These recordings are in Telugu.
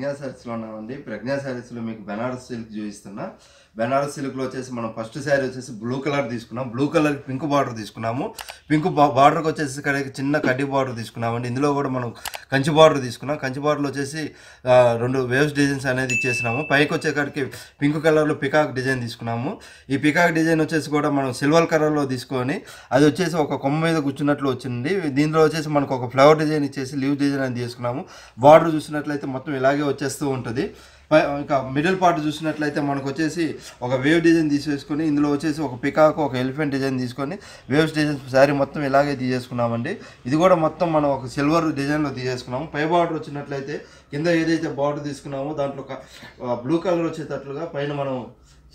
ప్రజ్ఞా శారీస్లో ఉన్నామండి. ప్రజ్ఞా శారీస్లో మీకు బెనారస్ సిల్క్ చూపిస్తున్నా. బెనారస్ సిల్క్లో వచ్చేసి మనం ఫస్ట్ శారీ వచ్చేసి బ్లూ కలర్ తీసుకున్నాం. బ్లూ కలర్ పింక్ బార్డర్ తీసుకున్నాము. పింక్ బార్డర్కి వచ్చేసి ఇక్కడ చిన్న కడ్డీ బార్డర్ తీసుకున్నామండి. ఇందులో కూడా మనం కంచి బార్డర్ తీసుకున్నాం. కంచి బార్డర్లో వచ్చేసి 2 వేవ్స్ డిజైన్స్ అనేది ఇచ్చేసినాము. పైకి వచ్చేకాడికి పింక్ కలర్లో పికాక్ డిజైన్ తీసుకున్నాము. ఈ పికాక్ డిజైన్ వచ్చేసి కూడా మనం సిల్వర్ కలర్లో తీసుకొని అది వచ్చేసి ఒక కొమ్మ మీద కూర్చున్నట్లు వచ్చింది. దీంట్లో వచ్చేసి మనకు ఒక ఫ్లవర్ డిజైన్ ఇచ్చేసి లీవ్ డిజైన్ అని తీసుకున్నాము. బార్డర్ చూసినట్లయితే మొత్తం ఇలాగే వచ్చేస్తూ ఉంటుంది. ఇంకా మిడిల్ పార్ట్ చూసినట్లయితే మనకు వచ్చేసి ఒక వేవ్ డిజైన్ తీసేసుకొని ఇందులో వచ్చేసి ఒక పికాక్ ఒక ఎలిఫెంట్ డిజైన్ తీసుకొని వేవ్స్ డిజైన్ శారీ మొత్తం ఇలాగే తీసేసుకున్నామండి. ఇది కూడా మొత్తం మనం ఒక సిల్వర్ డిజైన్లో తీసేసుకున్నాము. పై బార్డర్ వచ్చినట్లయితే కింద ఏదైతే బార్డర్ తీసుకున్నామో దాంట్లో బ్లూ కలర్ వచ్చేటట్లుగా పైన మనం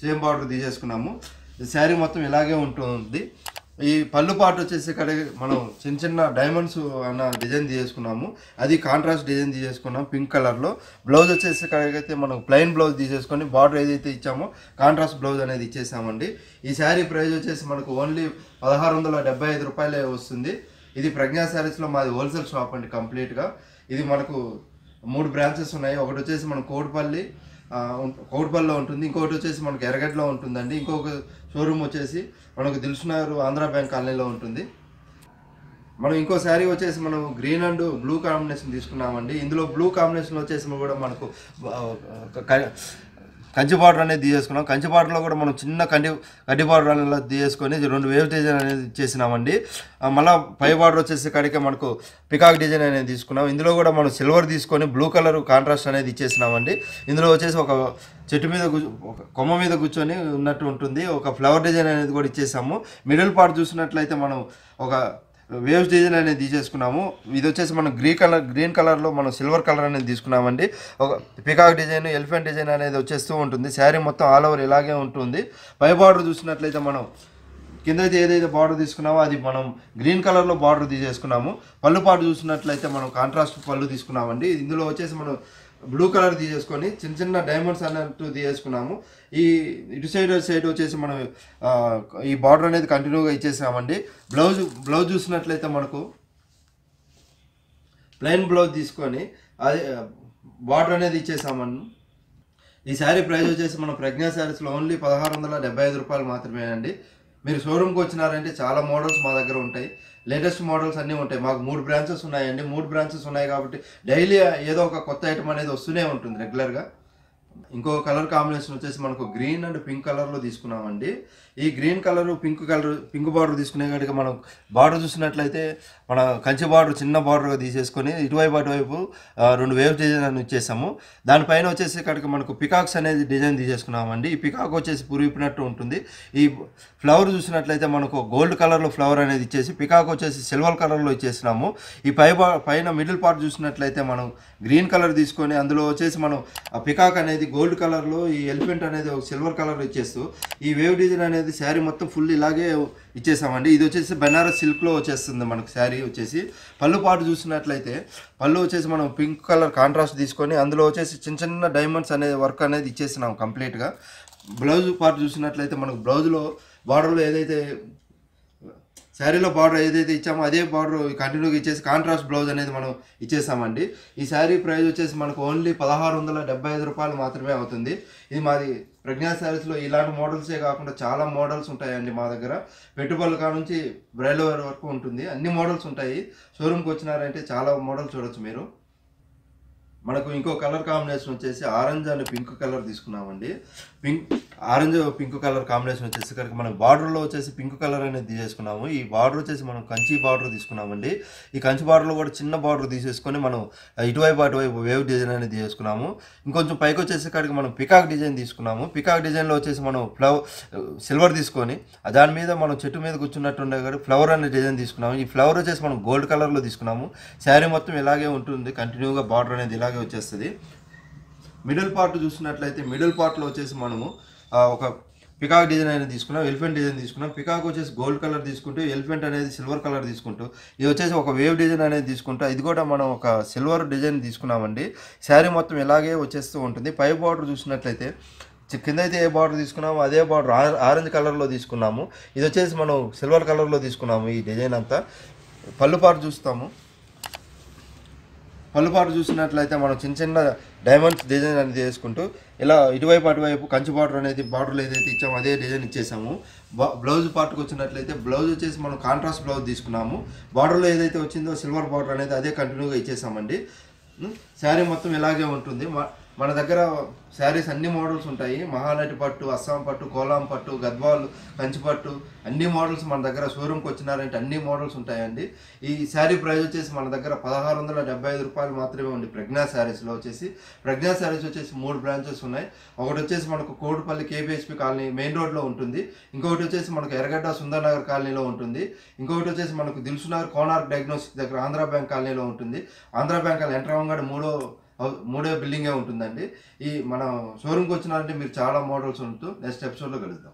సేమ్ బార్డర్ తీసేసుకున్నాము. శారీ మొత్తం ఇలాగే ఉంటుంది. ఈ పళ్ళు పార్ట్ వచ్చేసి ఇక్కడ మనం చిన్న చిన్న డైమండ్స్ అన్న డిజైన్ తీసేసుకున్నాము. అది కాంట్రాస్ట్ డిజైన్ తీసేసుకున్నాం పింక్ కలర్లో. బ్లౌజ్ వచ్చేసి ఇక్కడికైతే మనం ప్లెయిన్ బ్లౌజ్ తీసేసుకొని బార్డర్ ఏదైతే ఇచ్చామో కాంట్రాస్ట్ బ్లౌజ్ అనేది ఇచ్చేసామండి. ఈ శారీ ప్రైస్ వచ్చేసి మనకు ఓన్లీ 1675 రూపాయలే వస్తుంది. ఇది ప్రజ్ఞా శారీస్లో మాది హోల్సేల్ షాప్ అండి కంప్లీట్గా. ఇది మనకు 3 బ్రాంచెస్ ఉన్నాయి. ఒకటి వచ్చేసి మన కోటిపల్లిలో ఉంటుంది, ఇంకొకటి వచ్చేసి మనకు ఎర్రగడ్డలో ఉంటుందండి, ఇంకొక షోరూమ్ వచ్చేసి మనకు దిల్సుఖ్నగర్ ఆంధ్ర బ్యాంక్ కాలనీలో ఉంటుంది. మనం ఇంకో శారీ వచ్చేసి మనం గ్రీన్ అండ్ బ్లూ కాంబినేషన్ తీసుకున్నామండి. ఇందులో బ్లూ కాంబినేషన్ వచ్చేసి కూడా మనకు కంచి బార్డర్ అనేది తీసేసుకున్నాం. కంచి బార్డర్లో కూడా మనం చిన్న కడ్డీ బార్డర్ అనేది తీసేసుకొని 2 వేవ్ డిజైన్ అనేది ఇచ్చేసినామండి. మళ్ళీ పై బార్డర్ వచ్చేసి కడికే మనకు పికాక్ డిజైన్ అనేది తీసుకున్నాం. ఇందులో కూడా మనం సిల్వర్ తీసుకొని బ్లూ కలర్ కాంట్రాస్ట్ అనేది ఇచ్చేసినామండి. ఇందులో వచ్చేసి ఒక చెట్టు మీద ఒక కొమ్మ మీద కూర్చొని ఉన్నట్టు ఉంటుంది. ఒక ఫ్లవర్ డిజైన్ అనేది కూడా ఇచ్చేసాము. మిడిల్ పార్ట్ చూసినట్లయితే మనం ఒక వేవ్స్ డిజైన్ అనేది తీసేసుకున్నాము. ఇది వచ్చేసి మనం గ్రీన్ కలర్లో మనం సిల్వర్ కలర్ అనేది తీసుకున్నామండి. ఒక పికాక్ డిజైన్ ఎలిఫెంట్ డిజైన్ అనేది వచ్చేస్తూ ఉంటుంది. శారీ మొత్తం ఆల్ ఓవర్ ఇలాగే ఉంటుంది. పై బార్డర్ చూసినట్లయితే మనం కింద అయితే ఏదైతే బార్డర్ తీసుకున్నామో అది మనం గ్రీన్ కలర్లో బార్డర్ తీసేసుకున్నాము. పళ్ళు పాటు చూసినట్లయితే మనం కాంట్రాస్ట్ పళ్ళు తీసుకున్నామండి. ఇందులో వచ్చేసి మనం బ్లూ కలర్ తీసేసుకొని చిన్న చిన్న డైమండ్స్ అన్నట్టు తీసేసుకున్నాము. ఈ ఇటు సైడ్ వచ్చేసి మనం ఈ బార్డర్ అనేది కంటిన్యూగా ఇచ్చేసామండి. బ్లౌజ్ చూసినట్లయితే మనకు ప్లెయిన్ బ్లౌజ్ తీసుకొని అది బార్డర్ అనేది ఇచ్చేసామను. ఈ శారీ ప్రైస్ వచ్చేసి మన ప్రజ్ఞా శారీస్లో ఓన్లీ 1675 రూపాయలు మాత్రమే అండి. మీరు షోరూమ్కి వచ్చినారంటే చాలా మోడల్స్ మా దగ్గర ఉంటాయి. లేటెస్ట్ మోడల్స్ అన్నీ ఉంటాయి. మాకు 3 బ్రాంచెస్ ఉన్నాయండి. 3 బ్రాంచెస్ ఉన్నాయి కాబట్టి డైలీ ఏదో ఒక కొత్త ఐటమ్ అనేది వస్తూనే ఉంటుంది రెగ్యులర్గా. ఇంకో కలర్ కాంబినేషన్ వచ్చేసి మనకు గ్రీన్ అండ్ పింక్ కలర్లో తీసుకున్నామండి. ఈ గ్రీన్ కలర్ పింక్ బార్డర్ తీసుకునే కాడికి మనం బార్డర్ చూసినట్లయితే మన కంచి బార్డర్ చిన్న బార్డర్గా తీసేసుకొని ఇటువైపు అటువైపు 2 వేవ్ డిజైన్ అని ఇచ్చేసాము. దానిపైన వచ్చేసి ఇక్కడికి మనకు పికాక్స్ అనేది డిజైన్ తీసేసుకున్నామండి. ఈ పికాక్ వచ్చేసి పురిపినట్టు ఉంటుంది. ఈ ఫ్లవర్ చూసినట్లయితే మనకు గోల్డ్ కలర్లో ఫ్లవర్ అనేది ఇచ్చేసి పికాక్ వచ్చేసి సిల్వర్ కలర్లో ఇచ్చేసినాము. ఈ పైన మిడిల్ పార్ట్ చూసినట్లయితే మనం గ్రీన్ కలర్ తీసుకొని అందులో వచ్చేసి మనం ఆ పికాక్ అనేది గోల్డ్ కలర్లో ఈ ఎలిఫెంట్ అనేది ఒక సిల్వర్ కలర్లో ఇచ్చేస్తూ ఈ వేవ్ డిజైన్ అనేది శారీ మొత్తం ఫుల్ ఇలాగే ఇచ్చేసామండి. ఇది వచ్చేసి బెనారస్ సిల్క్లో వచ్చేస్తుంది మనకు శారీ వచ్చేసి. పళ్ళు పాటు చూసినట్లయితే పళ్ళు వచ్చేసి మనం పింక్ కలర్ కాంట్రాస్ట్ తీసుకొని అందులో వచ్చేసి చిన్న చిన్న డైమండ్స్ అనేది వర్క్ అనేది ఇచ్చేసినాం కంప్లీట్గా. బ్లౌజ్ పార్ట్ చూసినట్లయితే మనకు బ్లౌజ్లో బార్డర్లో ఏదైతే శారీలో బార్డర్ ఏదైతే ఇచ్చామో అదే బార్డర్ కంటిన్యూగా ఇచ్చేసి కాంట్రాస్ట్ బ్లౌజ్ అనేది మనం ఇచ్చేసామండి. ఈ శారీ ప్రైస్ వచ్చేసి మనకు ఓన్లీ 1675 రూపాయలు మాత్రమే అవుతుంది. ఇది మాది ప్రజ్ఞా శారీస్లో ఇలాంటి మోడల్సే కాకుండా చాలా మోడల్స్ ఉంటాయండి మా దగ్గర. పెట్టుబడుల కాడ నుంచి బ్రైడల్ వరకు ఉంటుంది. అన్ని మోడల్స్ ఉంటాయి. షోరూమ్కి వచ్చినారంటే చాలా మోడల్స్ చూడొచ్చు మీరు. మనకు ఇంకో కలర్ కాంబినేషన్ వచ్చేసి ఆరెంజ్ అండ్ పింక్ కలర్ తీసుకున్నామండి. ఆరెంజ్ పింక్ కలర్ కాంబినేషన్ వచ్చేసి ఇక్కడికి మనం బార్డర్లో వచ్చేసి పింక్ కలర్ అనేది తీసేసుకున్నాము. ఈ బార్డర్ వచ్చేసి మనం కంచి బార్డర్ తీసుకున్నామండి. ఈ కంచి బార్డర్లో కూడా చిన్న బార్డర్ తీసేసుకొని మనం ఇటువైపు అటువైపు వేవ్ డిజైన్ అనేది తీసుకున్నాము. ఇంకొంచెం పైకి వచ్చేసి ఇక్కడికి మనం పికాక్ డిజైన్ తీసుకున్నాము. పికాక్ డిజైన్లో వచ్చేసి మనం సిల్వర్ తీసుకొని దాని మీద మనం చెట్టు మీద కూర్చున్నట్టుండే కానీ ఫ్లవర్ అనే డిజైన్ తీసుకున్నాము. ఈ ఫ్లవర్ వచ్చేసి మనం గోల్డ్ కలర్లో తీసుకున్నాము. శారీ మొత్తం ఇలాగే ఉంటుంది. కంటిన్యూగా బార్డర్ అనేది ఇలాగే వచ్చేస్తుంది. మిడిల్ పార్ట్ చూసినట్లయితే మిడిల్ పార్ట్లో వచ్చేసి మనము ఒక పికాక్ డిజైన్ అనేది తీసుకున్నాం. ఎలిఫెంట్ డిజైన్ తీసుకున్నాం. పికాక్ వచ్చేసి గోల్డ్ కలర్ తీసుకుంటూ ఎలిఫెంట్ అనేది సిల్వర్ కలర్ తీసుకుంటూ ఇది వచ్చేసి ఒక వేవ్ డిజైన్ అనేది తీసుకుంటూ ఇది కూడా మనం ఒక సిల్వర్ డిజైన్ తీసుకున్నామండి. శారీ మొత్తం ఇలాగే వచ్చేస్తూ ఉంటుంది. పై బార్డర్ చూసినట్లయితే కింద అయితే ఏ బార్డర్ తీసుకున్నామో అదే బార్డర్ ఆరెంజ్ కలర్లో తీసుకున్నాము. ఇది వచ్చేసి మనం సిల్వర్ కలర్లో తీసుకున్నాము. ఈ డిజైన్ అంతా పళ్ళు పార్ట్ చూస్తాము. పళ్ళుపాటు చూసినట్లయితే మనం చిన్న చిన్న డైమండ్స్ డిజైన్ అనేది వేసుకుంటూ ఇలా ఇటువైపు అటువైపు కంచి బార్డర్ అనేది బార్డర్లు ఏదైతే ఇచ్చామో అదే డిజైన్ ఇచ్చేసాము. బ్లౌజ్ పార్ట్కి వచ్చినట్లయితే బ్లౌజ్ వచ్చేసి మనం కాంట్రాస్ట్ బ్లౌజ్ తీసుకున్నాము. బార్డర్లో ఏదైతే వచ్చిందో సిల్వర్ బార్డర్ అనేది అదే కంటిన్యూగా ఇచ్చేసామండి. శారీ మొత్తం ఇలాగే ఉంటుంది. మన దగ్గర శారీస్ అన్ని మోడల్స్ ఉంటాయి. మహానటి పట్టు, అస్సాం పట్టు, కోలాం పట్టు, గద్వాల్, కంచి పట్టు అన్ని మోడల్స్ మన దగ్గర షోరూమ్కి వచ్చినారంటే అన్ని మోడల్స్ ఉంటాయండి. ఈ శారీ ప్రైస్ వచ్చేసి మన దగ్గర 1675 రూపాయలు మాత్రమే ఉంది. ప్రజ్ఞా శారీస్లో వచ్చేసి ప్రజ్ఞా శారీస్ వచ్చేసి 3 బ్రాంచెస్ ఉన్నాయి. ఒకటి వచ్చేసి మనకు కోటిపల్లి కేబిహెచ్పి కాలనీ మెయిన్ రోడ్లో ఉంటుంది. ఇంకొకటి వచ్చేసి మనకు ఎర్రగడ్డ సుందరనగర్ కాలనీలో ఉంటుంది. ఇంకొకటి వచ్చేసి మనకు దిల్సునగర్ కోనార్క్ డయాగ్నోస్టిక్ దగ్గర ఆంధ్రా బ్యాంక్ కాలనీలో ఉంటుంది. ఆంధ్రా బ్యాంక్ కాలనీ ఎంటర్ అవ్వగానే మూడో బిల్డింగే ఉంటుందండి. ఈ మన షోరూమ్కి వచ్చినారంటే మీరు చాలా మోడల్స్ ఉంటూ నెక్స్ట్ ఎపిసోడ్లో కలుద్దాం.